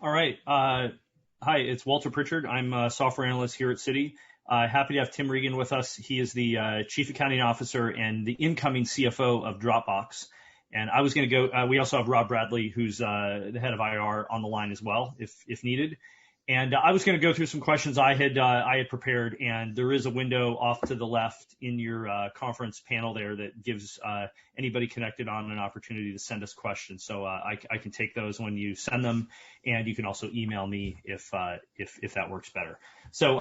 All right. Hi, it's Walter Pritchard. I'm a software analyst here at Citi. Happy to have Tim Regan with us. He is the Chief Accounting Officer and the incoming CFO of Dropbox. And I was going to go, we also have Rob Bradley, who's the head of IR on the line as well, if needed. And I was going to go through some questions I had prepared, and there is a window off to the left in your conference panel there that gives anybody connected on an opportunity to send us questions. So I can take those when you send them, and you can also email me if that works better. So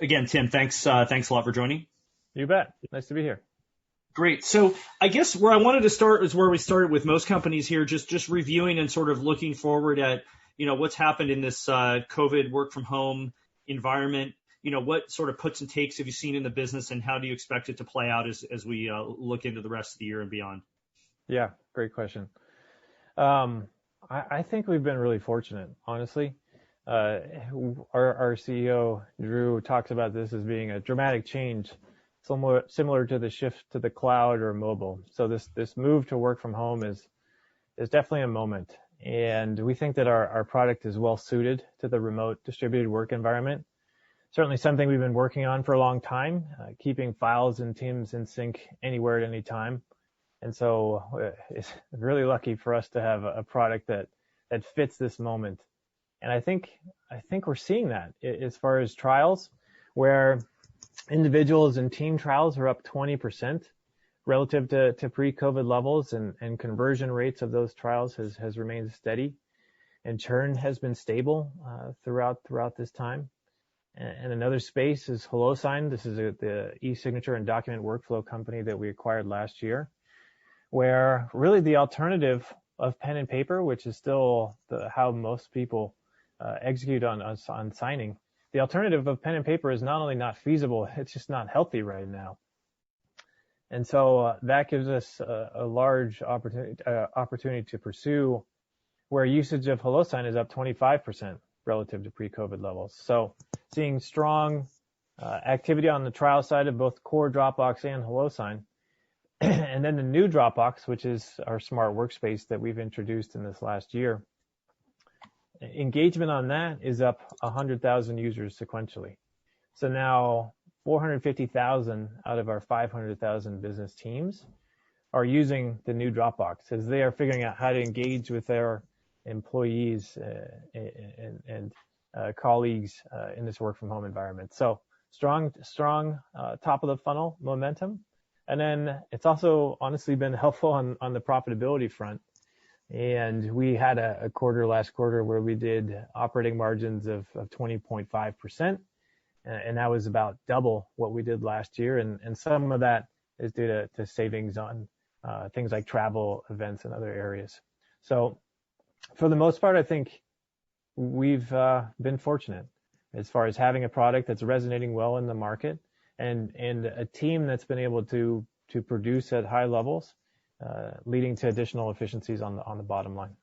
again, Tim, thanks a lot for joining. You bet. Nice to be here. Great. So I guess where I wanted to start is where we started with most companies here, just reviewing and sort of looking forward at what's happened in this COVID work from home environment. What sort of puts and takes have you seen in the business, and how do you expect it to play out as we look into the rest of the year and beyond? Yeah, great question. I think we've been really fortunate, honestly. Our CEO, Drew, talks about this as being a dramatic change, similar to the shift to the cloud or mobile. So this move to work from home is definitely a moment. And we think that our product is well suited to the remote distributed work environment. Certainly something we've been working on for a long time, keeping files and teams in sync anywhere at any time. And so it's really lucky for us to have a product that fits this moment. And I think we're seeing that as far as trials, where individuals and team trials are up 20%. Relative to pre-COVID levels, and conversion rates of those trials has remained steady, and churn has been stable throughout this time. And another space is HelloSign. This is the e-signature and document workflow company that we acquired last year, where really the alternative of pen and paper, which is still how most people execute on signing, the alternative of pen and paper is not only not feasible, it's just not healthy right now. And so that gives us a large opportunity to pursue, where usage of HelloSign is up 25% relative to pre-COVID levels. So seeing strong activity on the trial side of both core Dropbox and HelloSign. And then the new Dropbox, which is our smart workspace that we've introduced in this last year. Engagement on that is up 100,000 users sequentially. So now 450,000 out of our 500,000 business teams are using the new Dropbox as they are figuring out how to engage with their employees and colleagues in this work from home environment. So strong top of the funnel momentum. And then it's also honestly been helpful on the profitability front. And we had a last quarter where we did operating margins of 20.5%. And that was about double what we did last year. And some of that is due to savings on things like travel, events, and other areas. So for the most part, I think we've been fortunate as far as having a product that's resonating well in the market, and a team that's been able to produce at high levels, leading to additional efficiencies on the bottom line.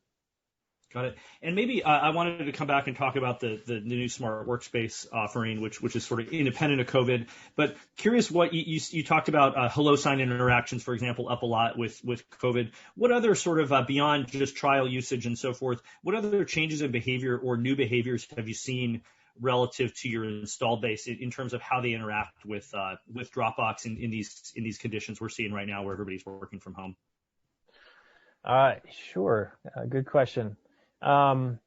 Got it. And maybe I wanted to come back and talk about the new smart workspace offering, which is sort of independent of COVID. But curious what you talked about HelloSign interactions, for example, up a lot with COVID. What other sort of beyond just trial usage and so forth, what other changes in behavior or new behaviors have you seen relative to your installed base in terms of how they interact with Dropbox in these conditions we're seeing right now where everybody's working from home? Sure. Good question. Well,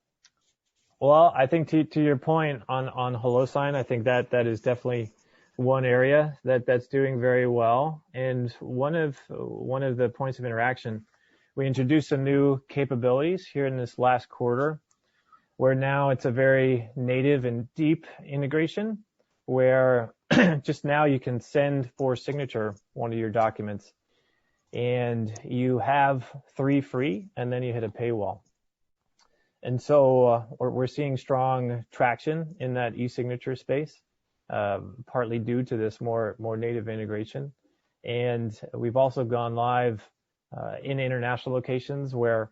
I think to your point on HelloSign, I think that is definitely one area that's doing very well. And one of the points of interaction, we introduced some new capabilities here in this last quarter, where now it's a very native and deep integration, where just now you can send for signature one of your documents, and you have 3 free, and then you hit a paywall. And so we're seeing strong traction in that e-signature space, partly due to this more native integration. And we've also gone live in international locations where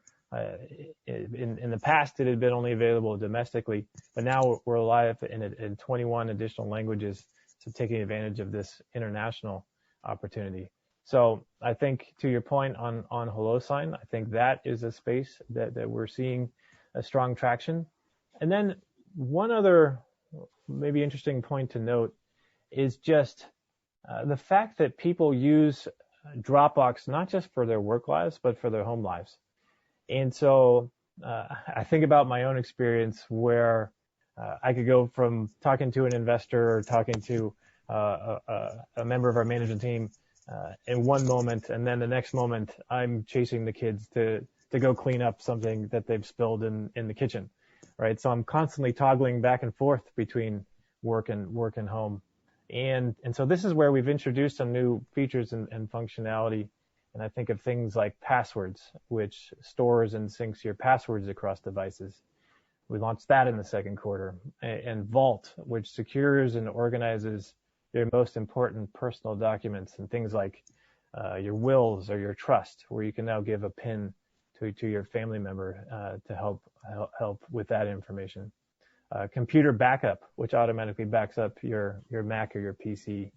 in the past it had been only available domestically, but now we're live in 21 additional languages, so taking advantage of this international opportunity. So I think to your point on HelloSign, I think that is a space that we're seeing a strong traction. And then one other maybe interesting point to note is just the fact that people use Dropbox not just for their work lives, but for their home lives. And so I think about my own experience where I could go from talking to an investor or talking to a member of our management team in one moment, and then the next moment I'm chasing the kids to go clean up something that they've spilled in the kitchen, right? So I'm constantly toggling back and forth between work and home. And so this is where we've introduced some new features and functionality. And I think of things like passwords, which stores and syncs your passwords across devices. We launched that in the second quarter. And Vault, which secures and organizes your most important personal documents and things like your wills or your trust, where you can now give a PIN to your family member to help with that information. Computer backup, which automatically backs up your Mac or your PC.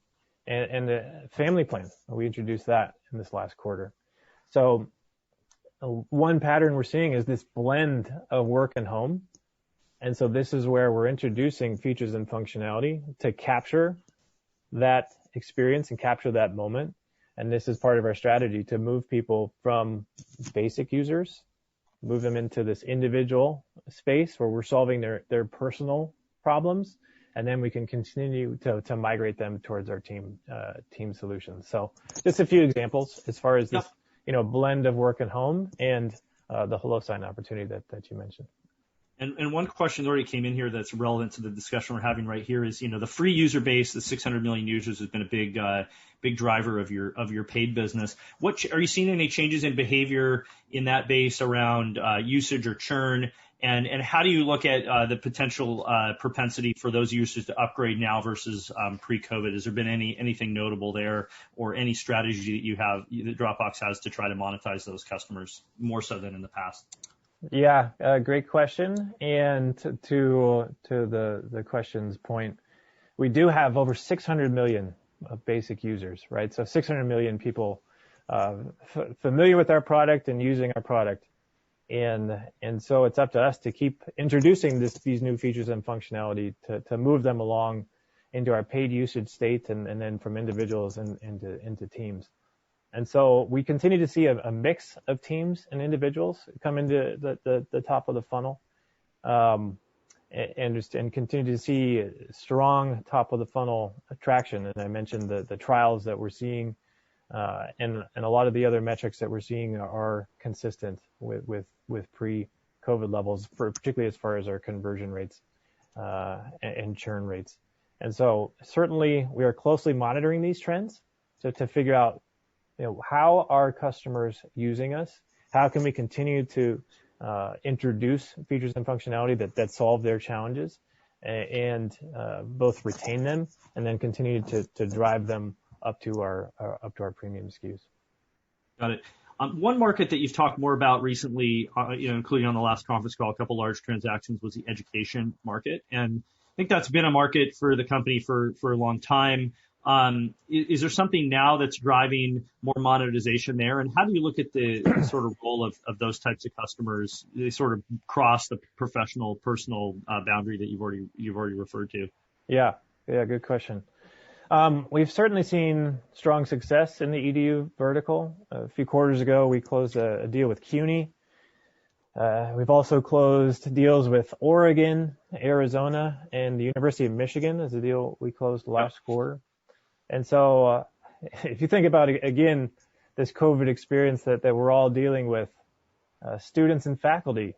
And the family plan, we introduced that in this last quarter. So one pattern we're seeing is this blend of work and home. And so this is where we're introducing features and functionality to capture that experience and capture that moment. And this is part of our strategy to move people from basic users, move them into this individual space where we're solving their personal problems. And then we can continue to migrate them towards our team solutions. So just a few examples as far as this, blend of work and home and the HelloSign opportunity that you mentioned. And one question that already came in here that's relevant to the discussion we're having right here is, the free user base, the 600 million users, has been a big driver of your paid business. Are you seeing any changes in behavior in that base around usage or churn? And how do you look at the potential propensity for those users to upgrade now versus pre-COVID? Has there been anything notable there, or any strategy that Dropbox has to try to monetize those customers more so than in the past? Yeah, great question. And to the question's point, we do have over 600 million basic users, right? So 600 million people familiar with our product and using our product. And so it's up to us to keep introducing these new features and functionality to move them along into our paid usage state and then from individuals and into teams. And so we continue to see a mix of teams and individuals come into the top of the funnel, and continue to see strong top of the funnel attraction. And I mentioned the trials that we're seeing, and a lot of the other metrics that we're seeing are consistent with pre-COVID levels, particularly as far as our conversion rates and churn rates. And so certainly we are closely monitoring these trends to figure out how are customers using us? How can we continue to introduce features and functionality that solve their challenges and both retain them and then continue to drive them up to our premium SKUs. Got it. One market that you've talked more about recently, including on the last conference call, a couple large transactions, was the education market. And I think that's been a market for the company for a long time. Is there something now that's driving more monetization there? And how do you look at the sort of role of those types of customers? They sort of cross the professional, personal boundary that you've already referred to. Yeah, good question. We've certainly seen strong success in the EDU vertical. A few quarters ago, we closed a deal with CUNY. We've also closed deals with Oregon, Arizona, and the University of Michigan as a deal we closed last quarter. And so if you think about it, again, this COVID experience that we're all dealing with, students and faculty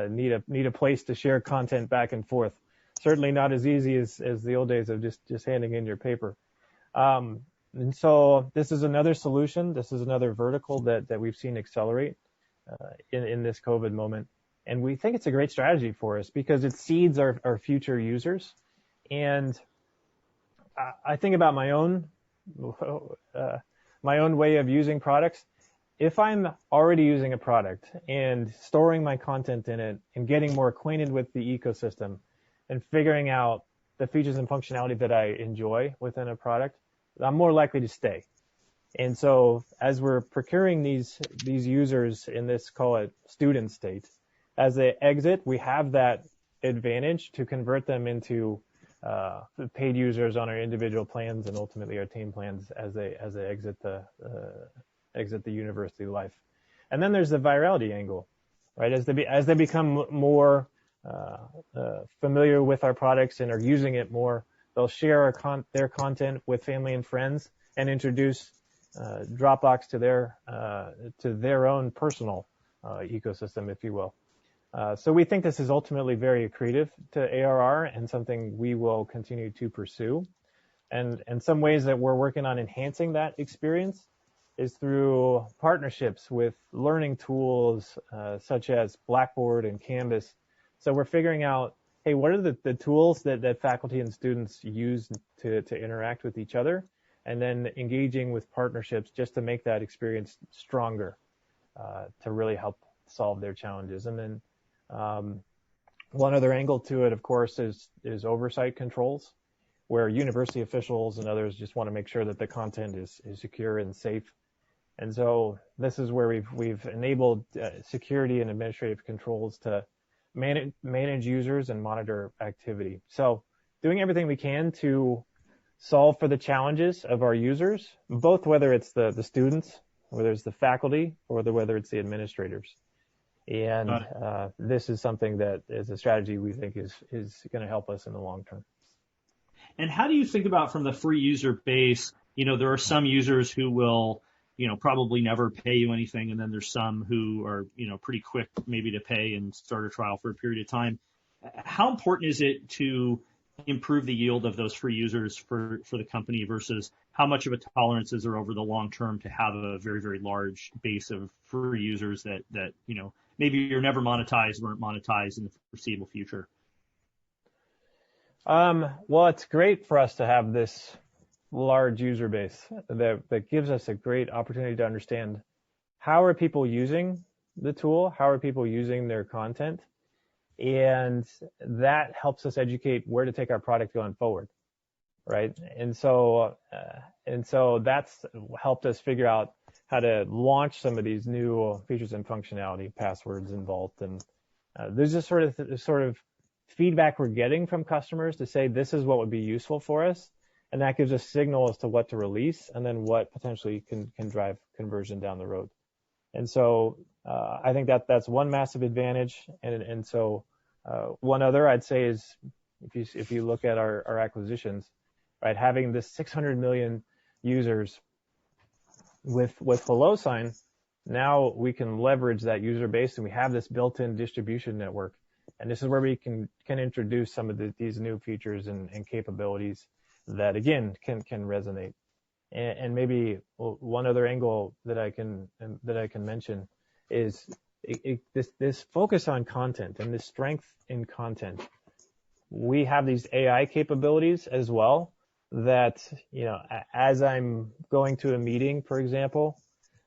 need a place to share content back and forth. Certainly not as easy as the old days of just handing in your paper. And so this is another solution. This is another vertical that we've seen accelerate in this COVID moment. And we think it's a great strategy for us because it seeds our future users. And I think about my own way of using products. If I'm already using a product and storing my content in it and getting more acquainted with the ecosystem and figuring out the features and functionality that I enjoy within a product, I'm more likely to stay. And so as we're procuring these users in this, call it student state, as they exit, we have that advantage to convert them into paid users on our individual plans and ultimately our team plans as they exit the university life. And then there's the virality angle, right? As they become more familiar with our products and are using it more, they'll share their content with family and friends and introduce Dropbox to their own personal ecosystem, if you will. So we think this is ultimately very accretive to ARR and something we will continue to pursue. And some ways that we're working on enhancing that experience is through partnerships with learning tools such as Blackboard and Canvas. So we're figuring out, hey, what are the tools that faculty and students use to interact with each other, and then engaging with partnerships just to make that experience stronger to really help solve their challenges. And then one other angle to it, of course, is oversight controls, where university officials and others just want to make sure that the content is secure and safe. And so this is where we've enabled security and administrative controls to manage users and monitor activity. So doing everything we can to solve for the challenges of our users, both whether it's the students, whether it's the faculty, or whether it's the administrators. And this is something that is a strategy we think is going to help us in the long term. And how do you think about from the free user base? There are some users who will, probably never pay you anything. And then there's some who are, pretty quick maybe to pay and start a trial for a period of time. How important is it to improve the yield of those free users for the company versus how much of a tolerance is there over the long term to have a very, very large base of free users that maybe you're never monetized, weren't monetized in the foreseeable future? Well, it's great for us to have this large user base that gives us a great opportunity to understand how are people using the tool, how are people using their content, and that helps us educate where to take our product going forward, right? And so that's helped us figure out how to launch some of these new features and functionality, passwords and Vault, and there's just sort of feedback we're getting from customers to say this is what would be useful for us, and that gives us signal as to what to release and then what potentially can drive conversion down the road. And so I think that's one massive advantage. And so one other I'd say is if you look at our acquisitions, right, having this 600 million users with HelloSign, now we can leverage that user base, and we have this built-in distribution network. And this is where we can introduce some of these new features and capabilities that, again, can resonate. And maybe one other angle that I can mention is this focus on content and this strength in content. We have these AI capabilities as well that, as I'm going to a meeting, for example,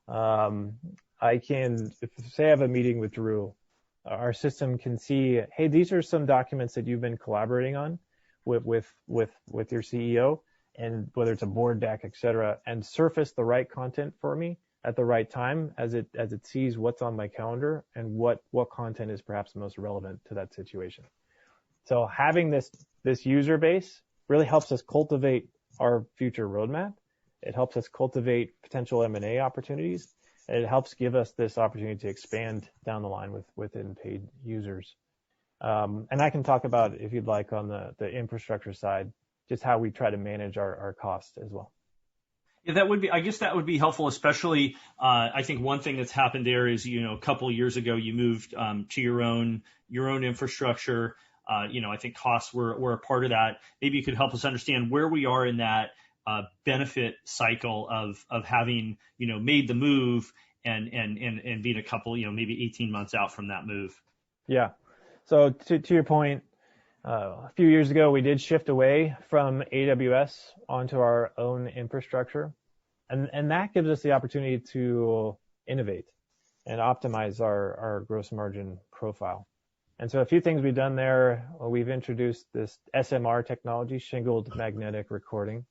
I can, say I have a meeting with Drew, our system can see, hey, these are some documents that you've been collaborating on with your CEO, and whether it's a board deck, et cetera, and surface the right content for me at the right time as it sees what's on my calendar and what content is perhaps most relevant to that situation. So having this user base really helps us cultivate our future roadmap. It helps us cultivate potential M&A opportunities, and it helps give us this opportunity to expand down the line within paid users. And I can talk about, if you'd like, on the infrastructure side, just how we try to manage our costs as well. Yeah, I guess that would be helpful, especially, I think one thing that's happened there is, a couple of years ago, you moved to your own infrastructure. I think costs were a part of that. Maybe you could help us understand where we are in that benefit cycle of having, made the move and being a couple, maybe 18 months out from that move. Yeah. So to your point, a few years ago, we did shift away from AWS onto our own infrastructure. And that gives us the opportunity to innovate and optimize our gross margin profile. And so a few things we've done there, we've introduced this SMR technology, shingled magnetic recording,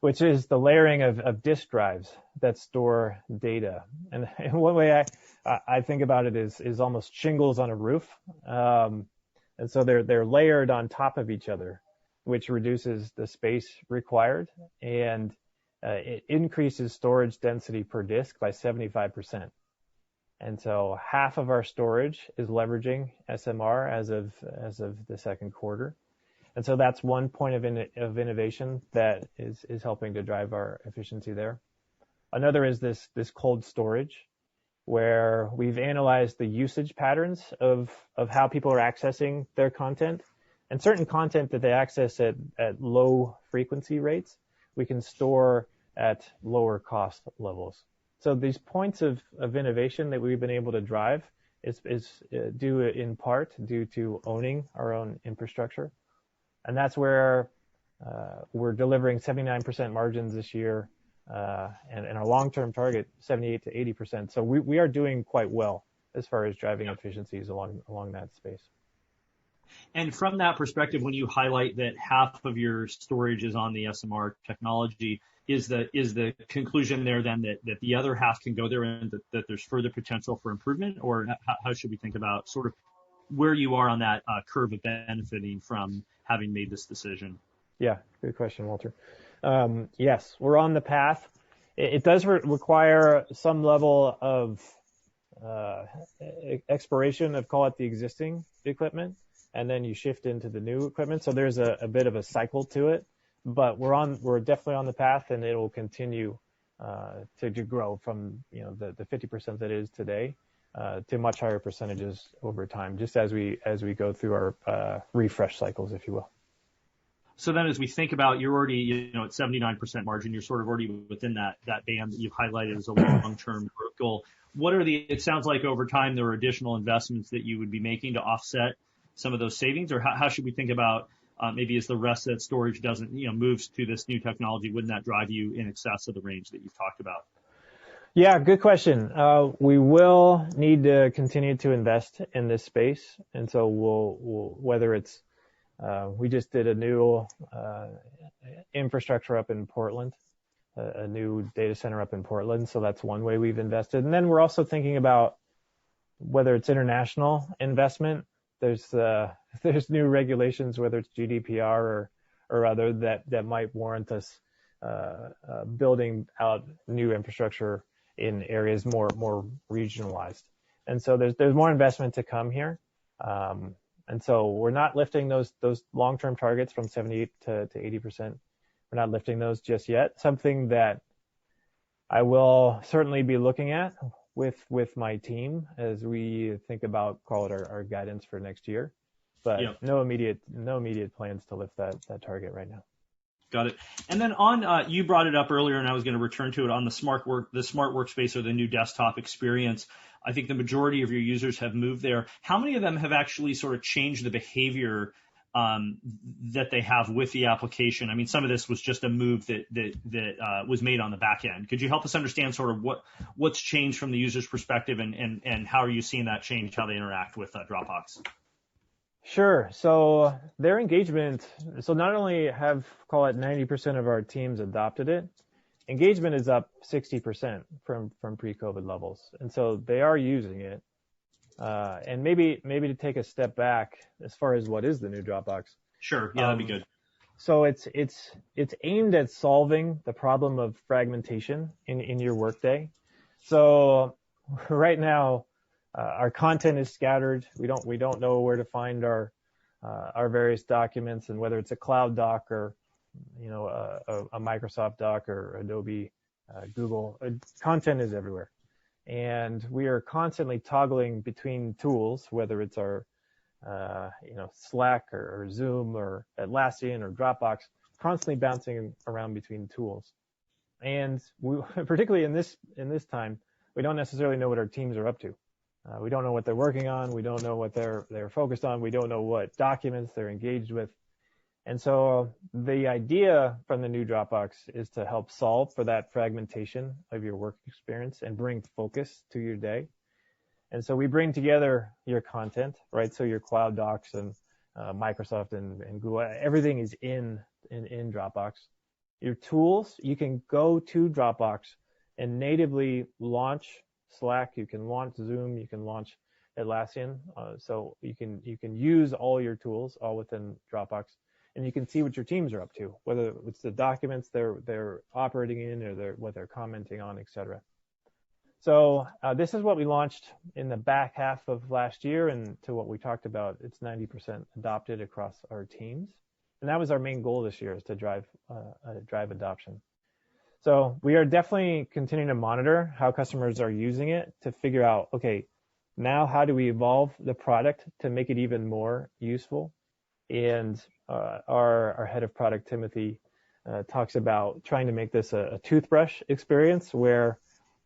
which is the layering of disk drives that store data. And one way I think about it is almost shingles on a roof. And so they're layered on top of each other, which reduces the space required, and it increases storage density per disk by 75%. And so half of our storage is leveraging SMR as of the second quarter. And so that's one point of innovation that is helping to drive our efficiency there. Another is this cold storage, where we've analyzed the usage patterns of how people are accessing their content, and certain content that they access at low frequency rates, we can store at lower cost levels. So these points of innovation that we've been able to drive is due in part to owning our own infrastructure. And that's where we're delivering 79% margins this year, and our long-term target, 78 to 80%. So we are doing quite well as far as driving efficiencies along that space. And from that perspective, when you highlight that half of your storage is on the SMR technology, is the conclusion there then that the other half can go there and that there's further potential for improvement? Or how should we think about sort of where you are on that curve of benefiting from having made this decision? Yeah, good question, Walter. Yes, we're on the path. It does require some level of expiration of, call it, the existing equipment, and then you shift into the new equipment. So there's a bit of a cycle to it, but we're definitely on the path, and it will continue to grow from the 50% that it is today to much higher percentages over time, just as we go through our refresh cycles, if you will. So then as we think about, you're already, at 79% margin, you're sort of already within that band that you've highlighted as a long-term growth goal. It sounds like over time there are additional investments that you would be making to offset some of those savings, or how should we think about maybe as the rest of that storage doesn't, moves to this new technology, wouldn't that drive you in excess of the range that you've talked about? Yeah, good question. We will need to continue to invest in this space. And so we'll whether it's we just did a new infrastructure up in Portland, a new data center up in Portland. So that's one way we've invested. And then we're also thinking about whether it's international investment. There's new regulations, whether it's GDPR or other, that might warrant us building out new infrastructure in areas more regionalized. And so there's more investment to come here. And so we're not lifting those long-term targets from 78 to 80%. We're not lifting those just yet. Something that I will certainly be looking at with my team as we think about, call it, our guidance for next year. But no immediate plans to lift that target right now. Got it. And then on, you brought it up earlier, and I was going to return to it on the smart workspace or the new desktop experience. I think the majority of your users have moved there. How many of them have actually sort of changed the behavior that they have with the application? I mean, some of this was just a move that was made on the back end. Could you help us understand sort of what's changed from the user's perspective, and how are you seeing that change how they interact with Dropbox? Sure. So their engagement, so not only have, call it, 90% of our teams adopted it, engagement is up 60% from pre-COVID levels. And so they are using it. And maybe to take a step back as far as what is the new Dropbox. Sure. Yeah, that'd be good. So it's aimed at solving the problem of fragmentation in your workday. So right now, our content is scattered. We don't know where to find our various documents, and whether it's a cloud doc or a Microsoft doc or Adobe, Google, content is everywhere. And we are constantly toggling between tools, whether it's our Slack or Zoom or Atlassian or Dropbox, constantly bouncing around between tools. And particularly in this time, we don't necessarily know what our teams are up to. We don't know what they're working on. We don't know what they're focused on. We don't know what documents they're engaged with. And so the idea from the new Dropbox is to help solve for that fragmentation of your work experience and bring focus to your day. And so we bring together your content, right? So your cloud docs and Microsoft and Google, everything is in Dropbox. Your tools, you can go to Dropbox and natively launch Slack, you can launch Zoom, you can launch Atlassian, so you can use all your tools all within Dropbox, and you can see what your teams are up to, whether it's the documents they're operating in or what they're commenting on, etc. So this is what we launched in the back half of last year, and to what we talked about, it's 90% adopted across our teams, and that was our main goal this year, is to drive adoption. So we are definitely continuing to monitor how customers are using it to figure out, okay, now how do we evolve the product to make it even more useful? And our head of product, Timothy, talks about trying to make this a toothbrush experience where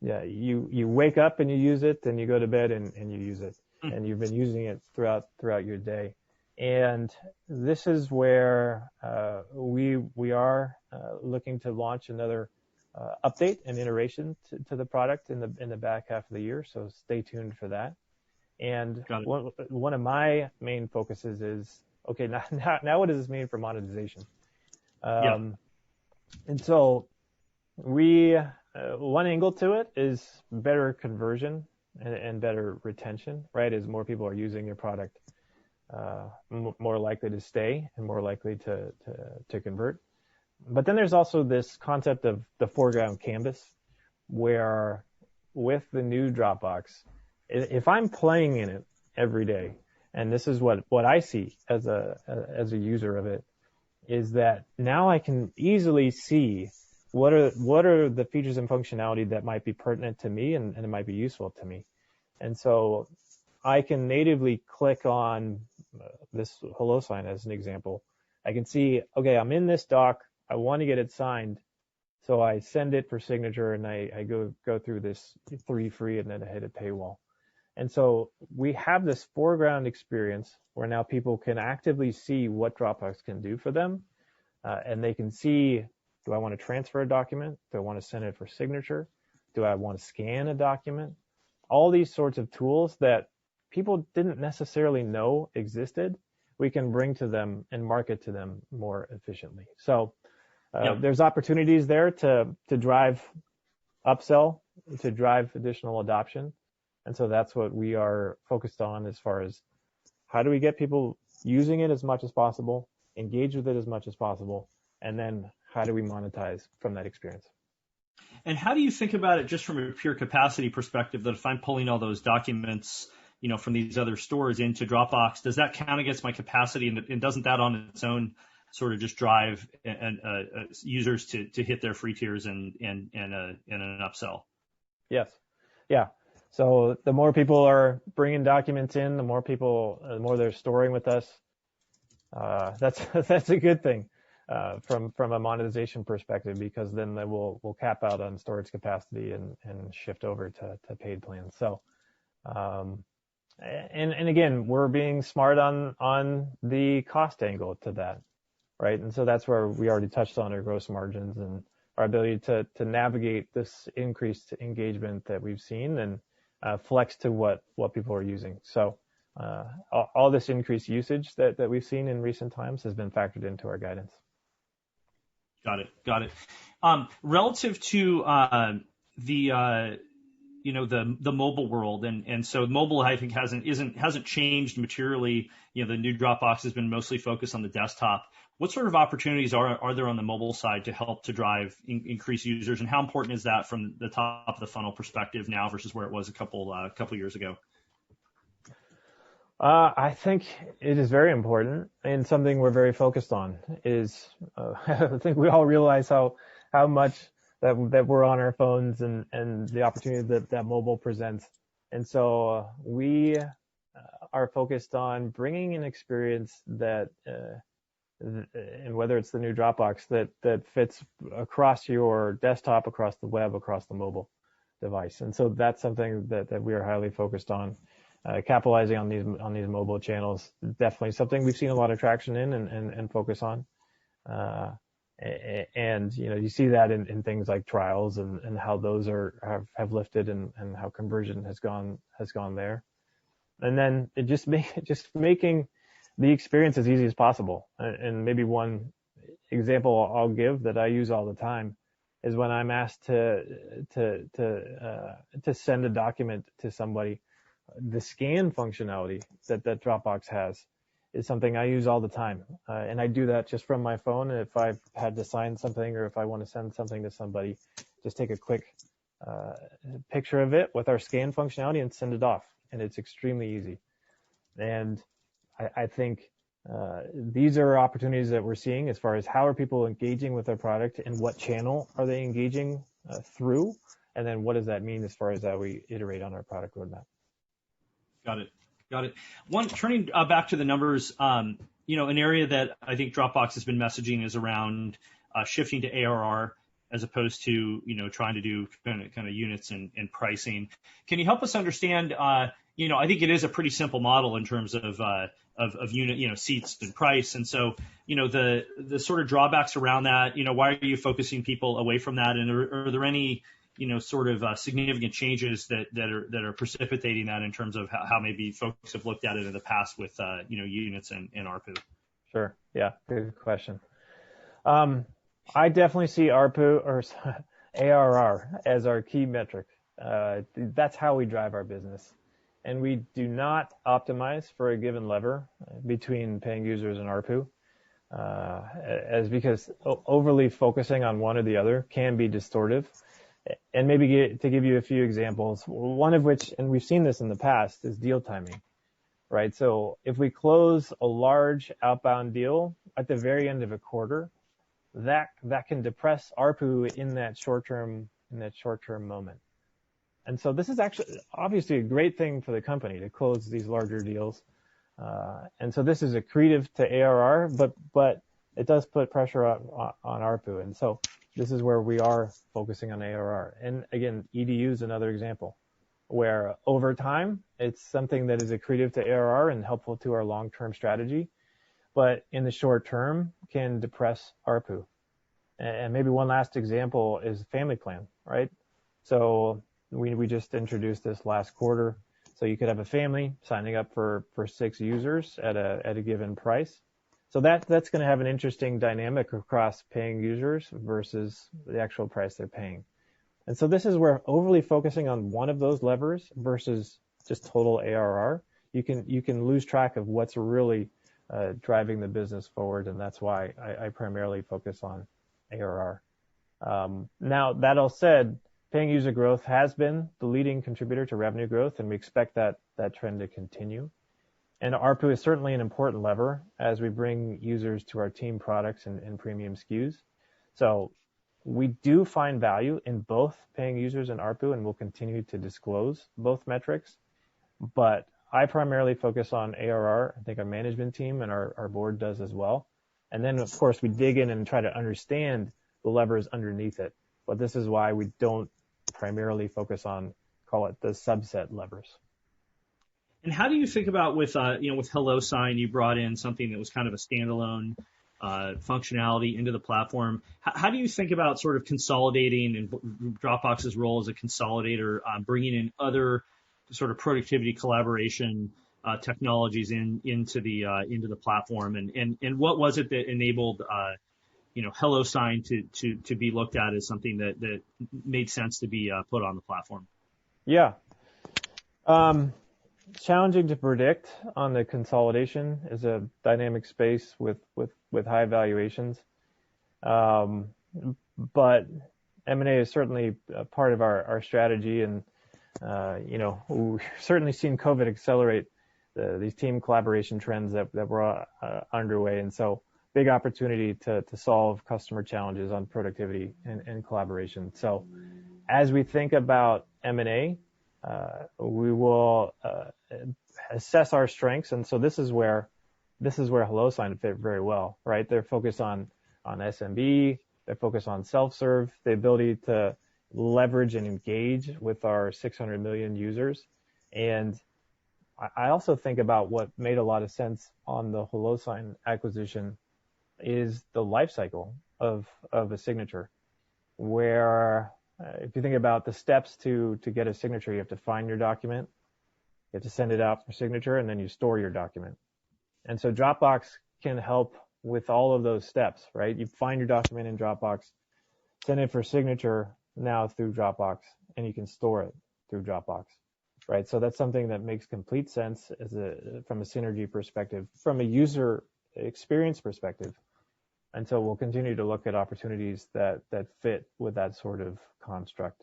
you wake up and you use it, and you go to bed and you use it, and you've been using it throughout your day. And this is where we are looking to launch another update and iteration to the product in the back half of the year. So stay tuned for that. And one of my main focuses is, okay, now what does this mean for monetization? And so one angle to it is better conversion and better retention, right? As more people are using your product, more likely to stay and more likely to convert. But then there's also this concept of the foreground canvas, where with the new Dropbox, if I'm playing in it every day, and this is what I see as a user of it, is that now I can easily see what are the features and functionality that might be pertinent to me and it might be useful to me. And so I can natively click on this hello sign as an example. I can see, okay, I'm in this doc, I want to get it signed, so I send it for signature, and I go through this 3 free, and then I hit a paywall. And so we have this foreground experience where now people can actively see what Dropbox can do for them, and they can see, do I want to transfer a document? Do I want to send it for signature? Do I want to scan a document? All these sorts of tools that people didn't necessarily know existed, we can bring to them and market to them more efficiently. So there's opportunities there to drive upsell, to drive additional adoption. And so that's what we are focused on, as far as how do we get people using it as much as possible, engage with it as much as possible, and then how do we monetize from that experience? And how do you think about it just from a pure capacity perspective, that if I'm pulling all those documents, from these other stores into Dropbox, does that count against my capacity? And doesn't that on its own sort of just drive users to hit their free tiers and an upsell? Yes. Yeah. So the more people are bringing documents in, the more they're storing with us. That's a good thing from a monetization perspective, because then they will cap out on storage capacity and shift over to paid plans. So, and again, we're being smart on the cost angle to that, right? And so that's where we already touched on our gross margins and our ability to navigate this increased engagement that we've seen and flex to what people are using. So all this increased usage that we've seen in recent times has been factored into our guidance. Got it. Relative to the mobile world, and so mobile, I think hasn't changed materially. The new Dropbox has been mostly focused on the desktop. What sort of opportunities are there on the mobile side to help to drive increased users, and how important is that from the top of the funnel perspective now versus where it was a couple years ago? I think it is very important, and something we're very focused on is I think we all realize how much that we're on our phones and the opportunity that mobile presents. And so we are focused on bringing an experience that, and whether it's the new Dropbox, that fits across your desktop, across the web, across the mobile device. And so that's something that we are highly focused on. Capitalizing on these mobile channels, definitely something we've seen a lot of traction in and focus on. And you see that in things like trials and how those have lifted and how conversion has gone there. And then it just making the experience as easy as possible. And maybe one example I'll give that I use all the time is when I'm asked to send a document to somebody. the scan functionality that Dropbox has is something I use all the time. And I do that just from my phone. If I've had to sign something or if I want to send something to somebody, just take a quick picture of it with our scan functionality and send it off. And it's extremely easy. And I think these are opportunities that we're seeing as far as how are people engaging with our product and what channel are they engaging through, and then what does that mean as far as how we iterate on our product roadmap. Got it. Got it. Turning back to the numbers, an area that I think Dropbox has been messaging is around shifting to ARR as opposed to, trying to do kind of units and pricing. Can you help us understand, I think it is a pretty simple model in terms of unit, seats and price. And so, the sort of drawbacks around that, why are you focusing people away from that? And are there any, sort of significant changes that are precipitating that in terms of how maybe folks have looked at it in the past with, units and ARPU? Sure. Yeah. Good question. I definitely see ARPU or ARR as our key metric. That's how we drive our business. And we do not optimize for a given lever between paying users and ARPU, because overly focusing on one or the other can be distortive. And maybe to give you a few examples, one of which, and we've seen this in the past, is deal timing, right? So if we close a large outbound deal at the very end of a quarter, that can depress ARPU in that short-term moment. And so this is actually obviously a great thing for the company to close these larger deals. And so this is accretive to ARR, but it does put pressure on ARPU. And so this is where we are focusing on ARR. And again, EDU is another example where over time, it's something that is accretive to ARR and helpful to our long-term strategy, but in the short term can depress ARPU. And maybe one last example is family plan, right? So we just introduced this last quarter. So you could have a family signing up for 6 users at a given price. So that's going to have an interesting dynamic across paying users versus the actual price they're paying. And so this is where overly focusing on one of those levers versus just total ARR, you can lose track of what's really driving the business forward, and that's why I primarily focus on ARR. Now, that all said, paying user growth has been the leading contributor to revenue growth, and we expect that trend to continue. And ARPU is certainly an important lever as we bring users to our team products and premium SKUs. So we do find value in both paying users and ARPU, and we'll continue to disclose both metrics. But I primarily focus on ARR. I think our management team and our board does as well. And then, of course, we dig in and try to understand the levers underneath it. But this is why we don't primarily focus on, call it the subset levers. And how do you think about with HelloSign, you brought in something that was kind of a standalone functionality into the platform. How do you think about sort of consolidating and Dropbox's role as a consolidator, bringing in other sort of productivity collaboration technologies into the platform, and what was it that enabled HelloSign to be looked at as something that made sense to be put on the platform? Yeah. Challenging to predict on the consolidation is a dynamic space with high valuations. But M&A is certainly a part of our strategy, and we've certainly seen COVID accelerate these team collaboration trends that were underway, and so big opportunity to solve customer challenges on productivity and collaboration. So as we think about M&A, we will assess our strengths, and so this is where HelloSign fit very well, right? They're focused on SMB, they're focused on self-serve, the ability to leverage and engage with our 600 million users. And I also think about what made a lot of sense on the HelloSign acquisition is the life cycle of a signature, where if you think about the steps to get a signature, you have to find your document, you have to send it out for signature, and then you store your document. And so Dropbox can help with all of those steps, right? You find your document in Dropbox, send it for signature now through Dropbox, and you can store it through Dropbox. right? So that's something that makes complete sense from a synergy perspective, from a user experience perspective. And so we'll continue to look at opportunities that fit with that sort of construct.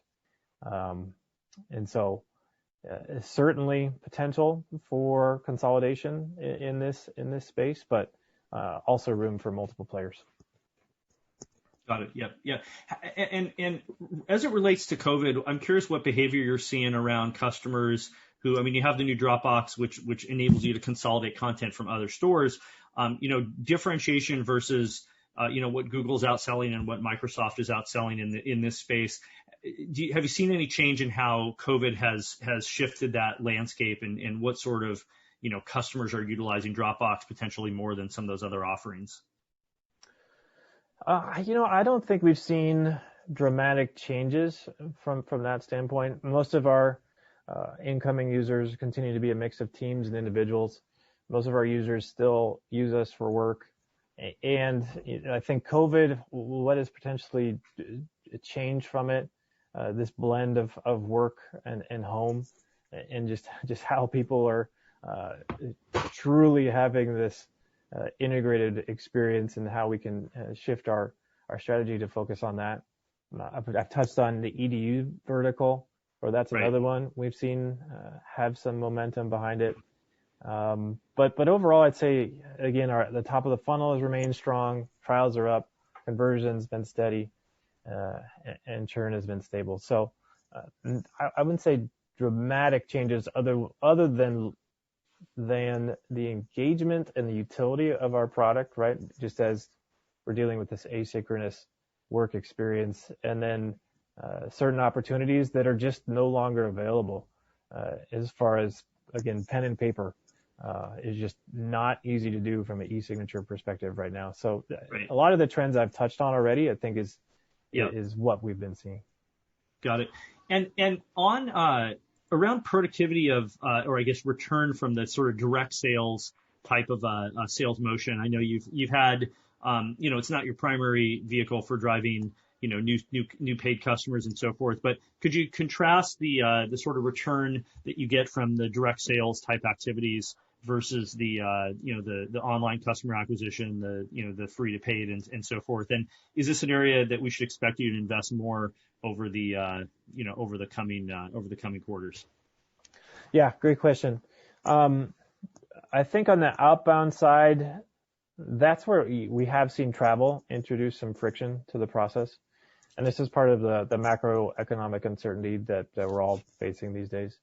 And so certainly potential for consolidation in this space, but also room for multiple players. Got it. Yeah. And as it relates to COVID, I'm curious what behavior you're seeing around customers who, I mean, you have the new Dropbox, which enables you to consolidate content from other stores. Differentiation versus what Google's outselling and what Microsoft is outselling in this space. Have you seen any change in how COVID has shifted that landscape, and what sort of customers are utilizing Dropbox potentially more than some of those other offerings? I don't think we've seen dramatic changes from that standpoint. Most of our incoming users continue to be a mix of teams and individuals. Most of our users still use us for work. And I think COVID, what has potentially changed from it, this blend of work and home, and just how people are truly having this integrated experience, and how we can shift our strategy to focus on that. I've touched on the EDU vertical, or that's another one we've seen have some momentum behind it. But overall, I'd say, again, the top of the funnel has remained strong. Trials are up. Conversion's been steady, and churn has been stable. So I wouldn't say dramatic changes other than the engagement and the utility of our product, right? Just as we're dealing with this asynchronous work experience, and then certain opportunities that are just no longer available, as far as, again, pen and paper is just not easy to do from an e-signature perspective right now. So a lot of the trends I've touched on already, I think is what we've been seeing. Got it. And on around productivity of, or I guess return from the sort of direct sales type of sales motion. I know you've had, it's not your primary vehicle for driving, new paid customers and so forth, but could you contrast the sort of return that you get from the direct sales type activities versus the online customer acquisition, the free to paid and so forth? And is this an area that we should expect you to invest more over the coming quarters? Yeah, great question. I think on the outbound side, that's where we have seen travel introduce some friction to the process. And this is part of the macroeconomic uncertainty that we're all facing these days.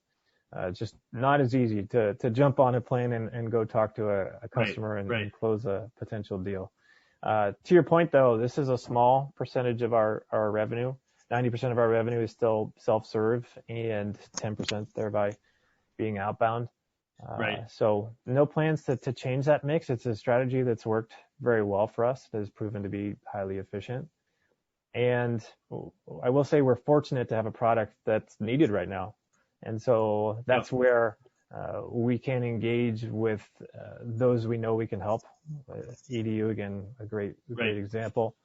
It's just not as easy to jump on a plane and go talk to a customer and close a potential deal. To your point, though, this is a small percentage of our revenue. 90% of our revenue is still self-serve, and 10% thereby being outbound. So no plans to change that mix. It's a strategy that's worked very well for us. It has proven to be highly efficient. And I will say we're fortunate to have a product that's needed right now. And so that's where we can engage with those we know we can help. EDU, again, a great example.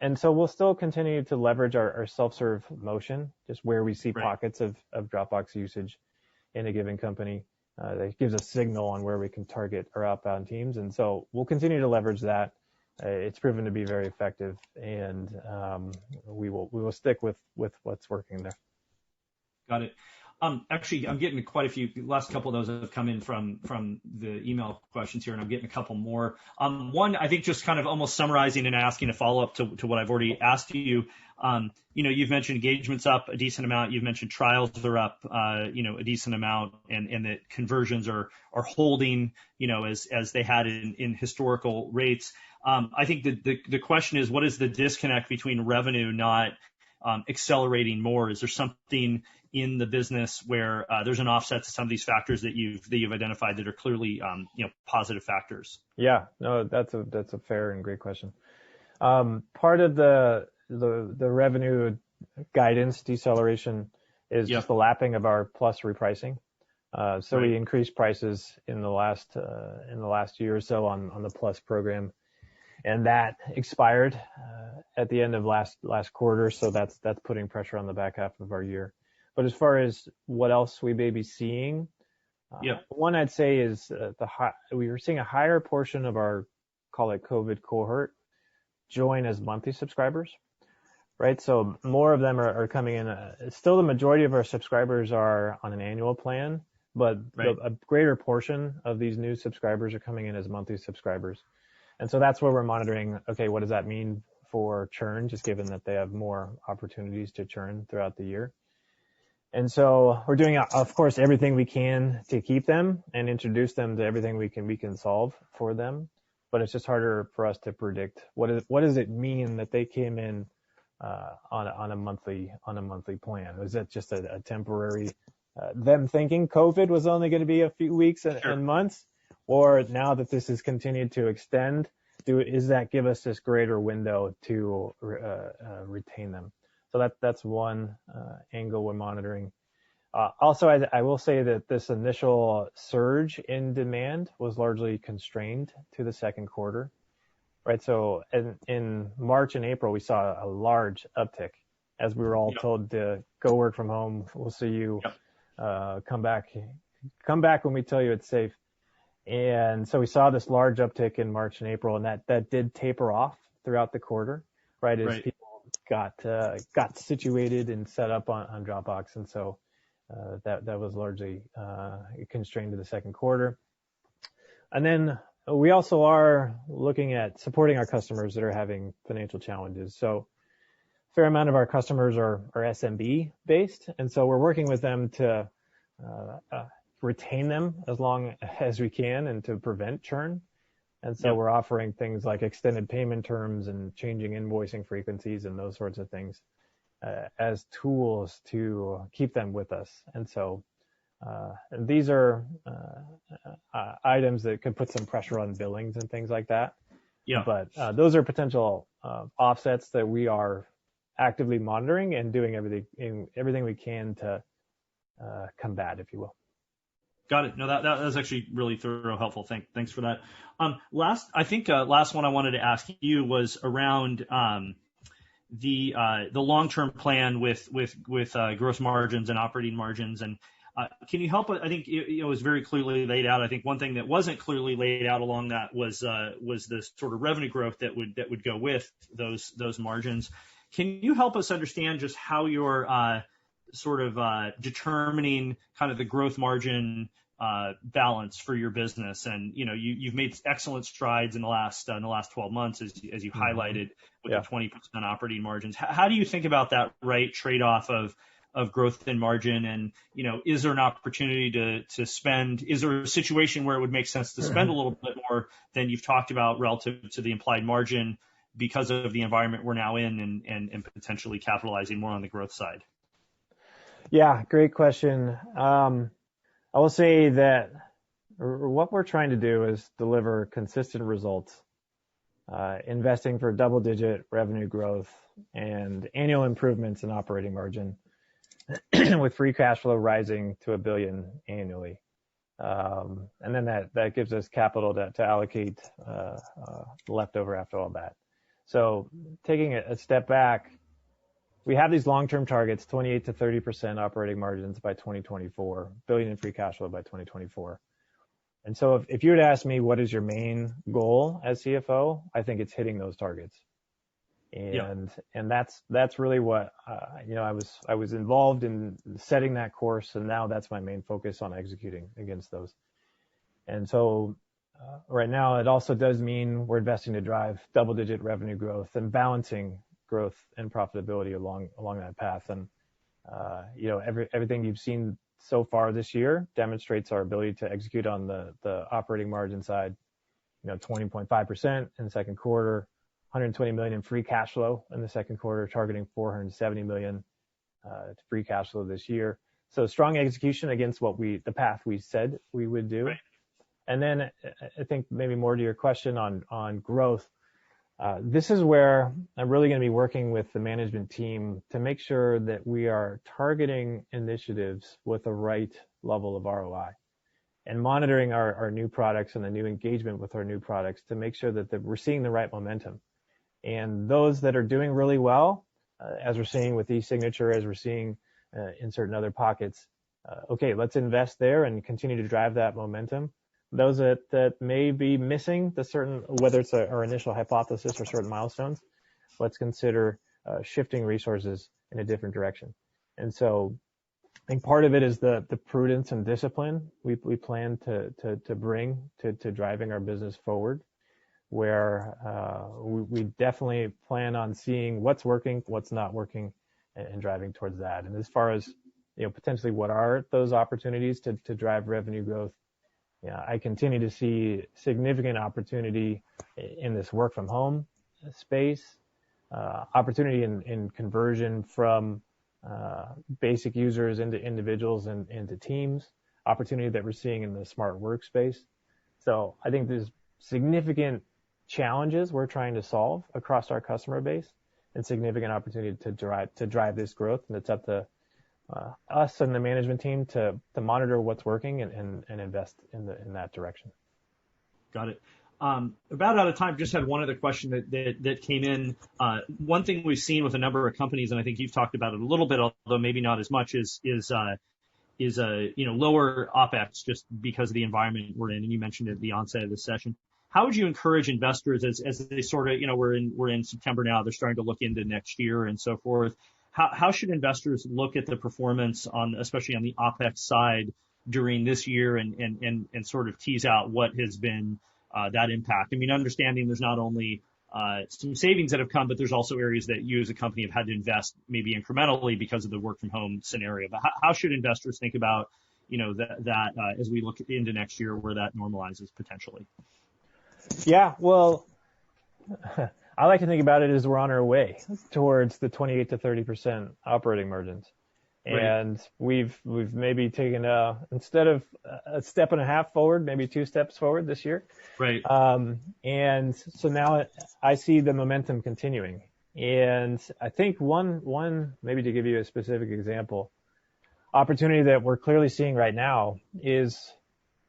And so we'll still continue to leverage our self-serve motion, just where we see pockets of Dropbox usage in a given company. That gives a signal on where we can target our outbound teams. And so we'll continue to leverage that. It's proven to be very effective, and we will stick with what's working there. Got it. Actually, I'm getting quite a few. The last couple of those have come in from the email questions here, and I'm getting a couple more. One, I think, just kind of almost summarizing and asking a follow-up to what I've already asked you. You've mentioned engagements up a decent amount. You've mentioned trials are up, a decent amount, and that conversions are holding, as they had in historical rates. I think the question is, what is the disconnect between revenue not accelerating more? Is there something in the business where there's an offset to some of these factors that you've identified that are clearly positive factors? Yeah, no, that's a fair and great question. Part of the revenue guidance deceleration is just the lapping of our Plus repricing. So we increased prices in the last year or so on the Plus program, and that expired at the end of last quarter. So that's putting pressure on the back half of our year. But as far as what else we may be seeing, Yeah. one I'd say is we were seeing a higher portion of our, call it COVID cohort, join as monthly subscribers, right? So more of them are coming in. Still, the majority of our subscribers are on an annual plan, but Right. a greater portion of these new subscribers are coming in as monthly subscribers. And so that's where we're monitoring, okay, what does that mean for churn, just given that they have more opportunities to churn throughout the year. And so we're doing, of course, everything we can to keep them and introduce them to everything we can solve for them. But it's just harder for us to predict what does it mean that they came in on a monthly plan. Was that just a temporary them thinking COVID was only going to be a few weeks and months, or now that this has continued to extend, is that give us this greater window to retain them? So that's one angle we're monitoring. Also, I will say that this initial surge in demand was largely constrained to the second quarter, right? So in March and April, we saw a large uptick as we were all told to go work from home. We'll see you. Come back when we tell you it's safe. And so we saw this large uptick in March and April, and that did taper off throughout the quarter, right? As people got situated and set up on Dropbox. And so that was largely constrained to the second quarter. And then we also are looking at supporting our customers that are having financial challenges. So a fair amount of our customers are SMB based. And so we're working with them to retain them as long as we can and to prevent churn. And so we're offering things like extended payment terms and changing invoicing frequencies and those sorts of things as tools to keep them with us. And so these are items that could put some pressure on billings and things like that. Yeah. But those are potential offsets that we are actively monitoring and doing everything we can to combat, if you will. Got it. No, that was actually really thorough, helpful. Thanks for that. Last one I wanted to ask you was around the long-term plan with gross margins and operating margins. And can you help? I think it was very clearly laid out. I think one thing that wasn't clearly laid out along that was the sort of revenue growth that would go with those margins. Can you help us understand just how you're sort of determining kind of the growth margin balance for your business? And you've made excellent strides in the last 12 months as you highlighted with the 20% operating margins. How do you think about that right trade-off of growth and margin? And is there an opportunity to spend? Is there a situation where it would make sense to spend a little bit more than you've talked about relative to the implied margin because of the environment we're now in and potentially capitalizing more on the growth side? Yeah, great question. I will say that what we're trying to do is deliver consistent results, investing for double-digit revenue growth and annual improvements in operating margin with free cash flow rising to $1 billion annually. And then that gives us capital to allocate leftover after all that. So taking a step back, we have these long-term targets, 28 to 30% operating margins by 2024, billion in free cash flow by 2024. And so if you were to ask me what is your main goal as CFO, I think it's hitting those targets. And that's really what I was involved in setting that course, and now that's my main focus on executing against those. And so right now it also does mean we're investing to drive double-digit revenue growth and balancing growth and profitability along that path. And everything you've seen so far this year demonstrates our ability to execute on the operating margin side. 20.5% in the second quarter, 120 million in free cash flow in the second quarter, targeting 470 million free cash flow this year. So strong execution against the path we said we would do. Right. And then I think maybe more to your question on growth. This is where I'm really going to be working with the management team to make sure that we are targeting initiatives with the right level of ROI and monitoring our new products and the new engagement with our new products to make sure that we're seeing the right momentum. And those that are doing really well, as we're seeing with e-signature, as we're seeing in certain other pockets. Okay, let's invest there and continue to drive that momentum. Those that may be missing the certain, whether it's our initial hypothesis or certain milestones, let's consider shifting resources in a different direction. And so I think part of it is the prudence and discipline we plan to bring to driving our business forward, where we definitely plan on seeing what's working, what's not working, and driving towards that. And as far as potentially what are those opportunities to drive revenue growth, I continue to see significant opportunity in this work from home space, opportunity in conversion from basic users into individuals and into teams, opportunity that we're seeing in the smart workspace. So I think there's significant challenges we're trying to solve across our customer base and significant opportunity to drive this growth. And it's up to us and the management team to monitor what's working and invest in that direction. Got it. About out of time, just had one other question that came in. One thing we've seen with a number of companies, and I think you've talked about it a little bit, although maybe not as much, is lower OpEx just because of the environment we're in. And you mentioned it at the onset of this session. How would you encourage investors as they sort of, we're in September now, they're starting to look into next year and so forth. How should investors look at the performance especially on the OpEx side during this year and sort of tease out what has been that impact? I mean, understanding there's not only some savings that have come, but there's also areas that you as a company have had to invest maybe incrementally because of the work from home scenario. But how should investors think about, that as we look into next year where that normalizes potentially? Yeah, well, I like to think about it as we're on our way towards the 28 to 30% operating margins. Right. And we've maybe taken instead of a step and a half forward, maybe 2 steps forward this year. Right. And so now I see the momentum continuing. And I think one maybe to give you a specific example, opportunity that we're clearly seeing right now is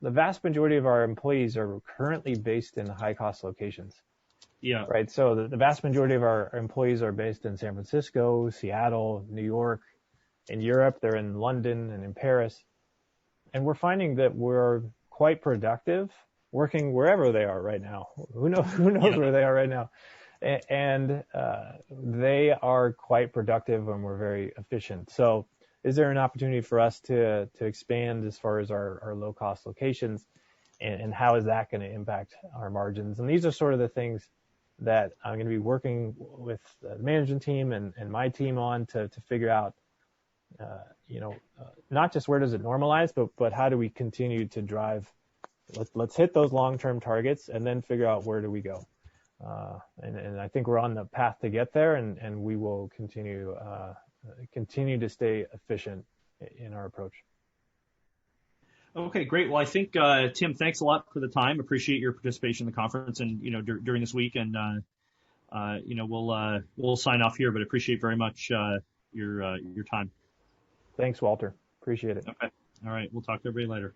the vast majority of our employees are currently based in high-cost locations. Yeah. Right. So the vast majority of our employees are based in San Francisco, Seattle, New York. In Europe, they're in London and in Paris. And we're finding that we're quite productive working wherever they are right now. Who knows where they are right now? And they are quite productive and we're very efficient. So is there an opportunity for us to expand as far as our low-cost locations? And how is that going to impact our margins? And these are sort of the things that I'm going to be working with the management team and my team on to figure out, not just where does it normalize, but how do we continue to drive, let's hit those long-term targets and then figure out where do we go. And I think we're on the path to get there and we will continue to stay efficient in our approach. Okay, great. Well, I think, Tim, thanks a lot for the time. Appreciate your participation in the conference and, during this week. And, we'll sign off here, but appreciate very much your time. Thanks, Walter. Appreciate it. Okay. All right. We'll talk to everybody later.